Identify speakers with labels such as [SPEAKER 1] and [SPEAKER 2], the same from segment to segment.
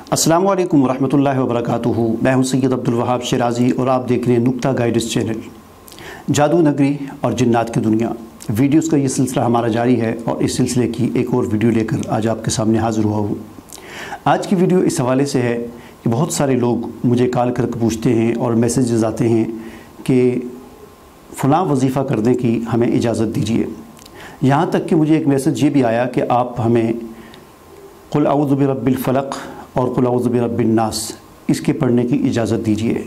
[SPEAKER 1] अस्सलामु अलैकुम वरहमतुल्लाहि वबरकातुहू। मैं हूं सैयद अब्दुल वहाब शिराज़ी और आप देख रहे हैं नुक्ता गाइडेंस चैनल। जादू नगरी और जिन्नात की दुनिया वीडियोस का ये सिलसिला हमारा जारी है और इस सिलसिले की एक और वीडियो लेकर आज आपके सामने हाज़िर हुआ हूँ। आज की वीडियो इस हवाले से है कि बहुत सारे लोग मुझे कॉल करके पूछते हैं और मैसेजेस आते हैं कि फ़लाँ वजीफ़ा करने की हमें इजाज़त दीजिए। यहाँ तक कि मुझे एक मैसेज ये भी आया कि आप हमें कुल अऊज़ु बिरब्बिल फ़लक़ और कुल अऊज़ु बिरब्बिन नास इसके पढ़ने की इजाज़त दीजिए।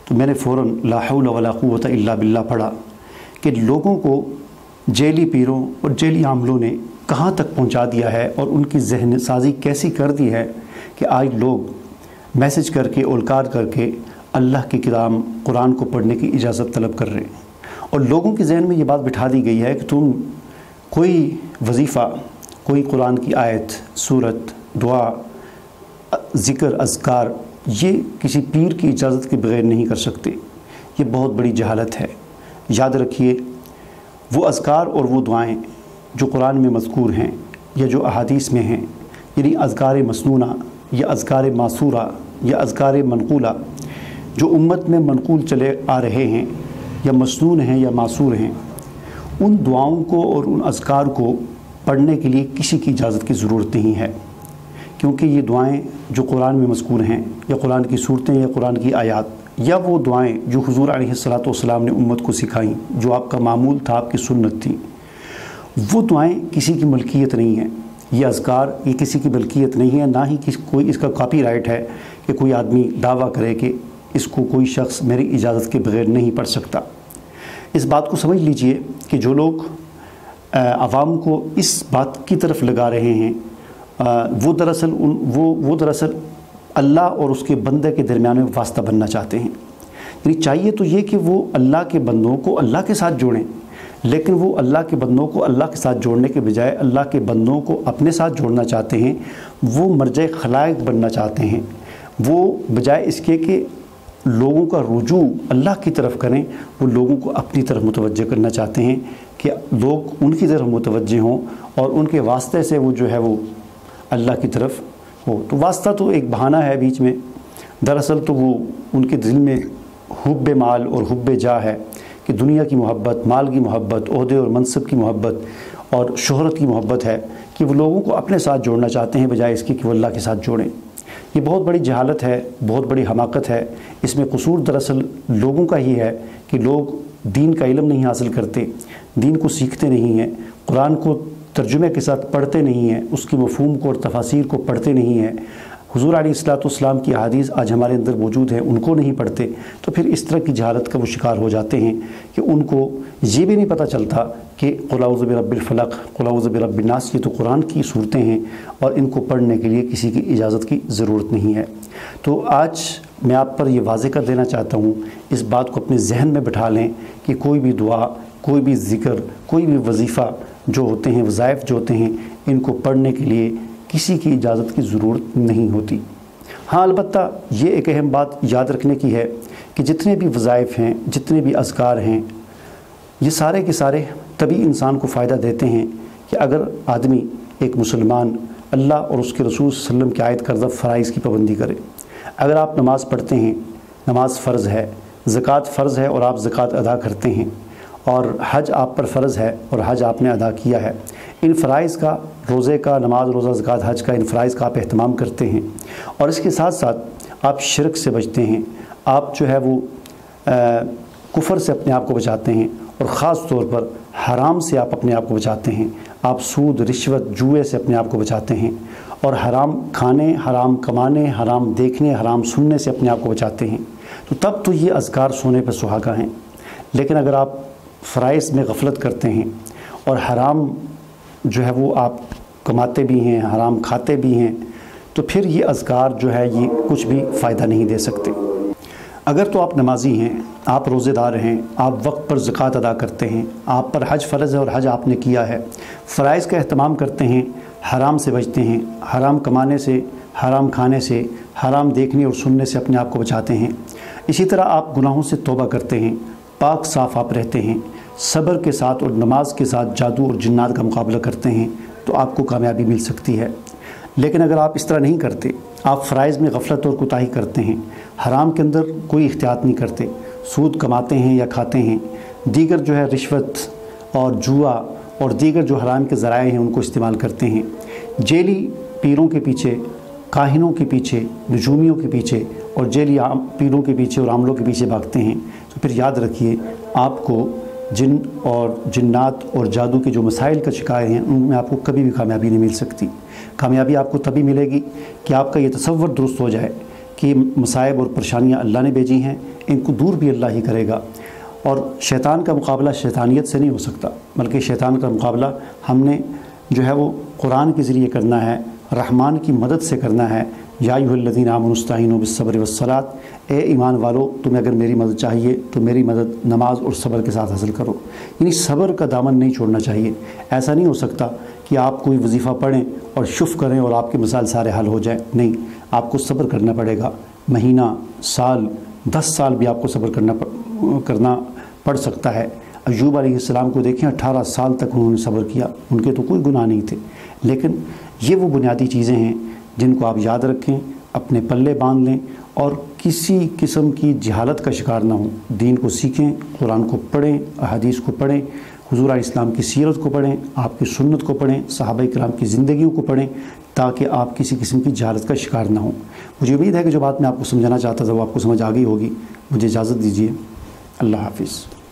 [SPEAKER 1] तो मैंने फ़ौरन ला हौला वला कुव्वता इल्ला बिल्लाह पढ़ा कि लोगों को जेली पीरों और जेली आमलों ने कहाँ तक पहुँचा दिया है और उनकी जहन साजी कैसी कर दी है कि आज लोग मैसेज करके ओलकार करके अल्लाह की किताब कुरान को पढ़ने की इजाज़त तलब कर रहे हैं। और लोगों के जहन में ये बात बिठा दी गई है कि तुम कोई वजीफ़ा, कोई कुरान की आयत, सूरत, दुआ, ज़िक्र, अज़कार ये किसी पीर की इजाज़त के बग़ैर नहीं कर सकते। ये बहुत बड़ी जहालत है। याद रखिए, वो अज़कार और वो दुआएं जो कुरान में मज़कूर हैं या जो अहादीस में हैं, यानी अज़कार मसनूना या अज़कार मासूरा या अज़कार मनक़ूला जो उम्मत में मनक़ूल चले आ रहे हैं या मसनून हैं या मासूर हैं, उन दुआओं को और उन अज़कार को पढ़ने के लिए किसी की इजाज़त की ज़रूरत नहीं है, क्योंकि ये दुआएं जो कुरान में मज़कूर हैं या कुरान की सूरतें या कुरान की आयात या वो दुआएं जो हुज़ूर अलैहिस्सलातु वस्सलाम ने उम्मत को सिखाई, जो आपका मामूल था, आपकी सुन्नत थी, वो दुआएं किसी की मलकियत नहीं है। ये अज़कार ये किसी की मलकियत नहीं है, ना ही कोई इसका कॉपीराइट है कि कोई आदमी दावा करे कि इसको कोई शख्स मेरी इजाज़त के बग़ैर नहीं पढ़ सकता। इस बात को समझ लीजिए कि जो लोग आवाम को इस बात की तरफ लगा रहे हैं वो दरअसल अल्लाह और उसके बंदे के दरमियान में वास्ता बनना चाहते हैं। यानी चाहिए तो ये कि वो अल्लाह के बंदों को अल्लाह के साथ जोड़ें, लेकिन वो अल्लाह के बंदों को अल्लाह के साथ जोड़ने के बजाय अल्लाह के बंदों को अपने साथ जोड़ना चाहते हैं। वो मर्जे खलाइक बनना चाहते हैं। वो बजाय इसके कि लोगों का रुजू अल्लाह की तरफ करें, वो लोगों को अपनी तरफ मुतवज्जे करना चाहते हैं कि लोग उनकी तरफ मुतवज्जे हों और उनके वास्ते से वो जो है वो अल्लाह की तरफ हो। तो वास्ता तो एक बहाना है बीच में। दरअसल तो वो उनके दिल में हुब्बे माल और हुब्बे जा है कि दुनिया की मोहब्बत, माल की मोहब्बत, ओहदे और मनसब की मोहब्बत और शोहरत की मोहब्बत है कि वो लोगों को अपने साथ जोड़ना चाहते हैं बजाय इसके कि वो अल्लाह के साथ जोड़ें। ये बहुत बड़ी जहालत है, बहुत बड़ी हमाकत है। इसमें कसूर दरअसल लोगों का ही है कि लोग दीन का इल्म नहीं हासिल करते, दीन को सीखते नहीं हैं, कुरान को तर्जुमे के साथ पढ़ते नहीं हैं, उसकी मफ़हूम को और तफासीर को पढ़ते नहीं हैं। हुज़ूर अलैहिस्सलातु वस्सलाम की हदीस आज हमारे अंदर मौजूद है, उनको नहीं पढ़ते। तो फिर इस तरह की जहालत का वो शिकार हो जाते हैं कि उनको ये भी नहीं पता चलता कि कुल अऊज़ु बिरब्बिल फ़लक़, कुल अऊज़ु बिरब्बिन नास ये तो कुरान की सूरतें हैं और इनको पढ़ने के लिए किसी की इजाज़त की ज़रूरत नहीं है। तो आज मैं आप पर ये वाज़े कर देना चाहता हूँ, इस बात को अपने जहन में बिठा लें कि कोई भी दुआ, कोई भी ज़िक्र, कोई भी वजीफ़ा जो होते हैं, वज़ाइफ जो होते हैं, इनको पढ़ने के लिए किसी की इजाज़त की ज़रूरत नहीं होती। हाँ, अलबत्ता ये एक अहम बात याद रखने की है कि जितने भी वज़ाइफ हैं, जितने भी अज़कार हैं, ये सारे के सारे तभी इंसान को फ़ायदा देते हैं कि अगर आदमी, एक मुसलमान, अल्लाह और उसके रसूल सल्लल्लाहु अलैहि वसल्लम के आयत करदा फ़राइज़ की पाबंदी करे। अगर आप नमाज़ पढ़ते हैं, नमाज फ़र्ज़ है, ज़कात फ़र्ज़ है और आप ज़कात अदा करते हैं, और हज आप पर फ़र्ज़ है और हज आपने अदा किया है, इन फ़राइज़ का, रोज़े का, नमाज, रोज़ा, ज़कात, हज का, इन फ़राइज़ का आप एहतमाम करते हैं और इसके साथ साथ आप शिरक से बचते हैं, आप जो है वो कुफ़र से अपने आप को बचाते हैं और ख़ास तौर पर हराम से आप अपने आप को बचाते हैं। आप सूद, रिश्वत, जुए से अपने आप को बचाते हैं और हराम खाने, हराम कमाने, हराम देखने, हराम सुनने से अपने आप को बचाते हैं। तो तब तो ये अज़कार सोने पर सुहागा हैं। लेकिन अगर आप फ़राइज़ में गफलत करते हैं और हराम जो है वो आप कमाते भी हैं, हराम खाते भी हैं, तो फिर ये अज़कार जो है ये कुछ भी फ़ायदा नहीं दे सकते। अगर तो आप नमाजी हैं, आप रोज़ेदार हैं, आप वक्त पर ज़कात अदा करते हैं, आप पर हज फ़र्ज़ है और हज आपने किया है, फ़राइज़ का अहतमाम करते हैं, हराम से बचते हैं, हराम कमाने से, हराम खाने से, हराम देखने और सुनने से अपने आप को बचाते हैं, इसी तरह आप गुनाहों से तौबा करते हैं, पाक साफ़ आप रहते हैं, सब्र के साथ और नमाज के साथ जादू और जिन्नात का मुकाबला करते हैं, तो आपको कामयाबी मिल सकती है। लेकिन अगर आप इस तरह नहीं करते, आप फ़राइज़ में गफलत और कोताही करते हैं, हराम के अंदर कोई इख्तियात नहीं करते, सूद कमाते हैं या खाते हैं, दीगर जो है रिश्वत और जुआ और दीगर जो हराम के ज़राए हैं उनको इस्तेमाल करते हैं, जेली पीरों के पीछे, काहिनों के पीछे, नजूमियों के पीछे और जेली पीरों के पीछे और आमलों के पीछे भागते हैं, तो फिर याद रखिए आपको जिन और जिन्नात और जादू के जो मसाइल का शिकार हैं उनमें आपको कभी भी कामयाबी नहीं मिल सकती। कामयाबी आपको तभी मिलेगी कि आपका ये तसव्वुर दुरुस्त हो जाए कि मसाइब और परेशानियाँ अल्लाह ने भेजी हैं, इनको दूर भी अल्लाह ही करेगा। और शैतान का मुकाबला शैतानियत से नहीं हो सकता, बल्कि शैतान का मुकाबला हमने जो है वो कुरान के ज़रिए करना है, रहमान की मदद से करना है। या अय्युहल्लज़ीना आमनू इस्तईनू बिस्सब्रि वस्सलात, ए ईमान वालो तुम्हें अगर मेरी मदद चाहिए तो मेरी मदद नमाज और सब्र के साथ हासिल करो। यानी सब्र का दामन नहीं छोड़ना चाहिए। ऐसा नहीं हो सकता कि आप कोई वजीफ़ा पढ़ें और शुफ़ करें और आपके मसाइल सारे हल हो जाए, नहीं, आपको सब्र करना पड़ेगा। महीना, साल, 10 साल भी आपको सब्र करना पड़ सकता है। अय्यूब अलैहिस्सलाम को देखें, 18 साल तक उन्होंने सब्र किया, उनके तो कोई गुनाह नहीं थे। लेकिन ये वो बुनियादी चीज़ें हैं जिनको आप याद रखें, अपने पल्ले बांध लें और किसी किस्म की जहालत का शिकार ना हो। दीन को सीखें, कुरान को पढ़ें, अहादीस को पढ़ें, हुज़ूर अलैहिस्सलाम की सीरत को पढ़ें, आपकी सुन्नत को पढ़ें, सहाबा किराम की ज़िंदगियों को पढ़ें, ताकि आप किसी किस्म की जहालत का शिकार ना हो। मुझे उम्मीद है कि जो बात मैं आपको समझाना चाहता था वो आपको समझ आ गई होगी। मुझे इजाज़त दीजिए। अल्लाह हाफ़िज़।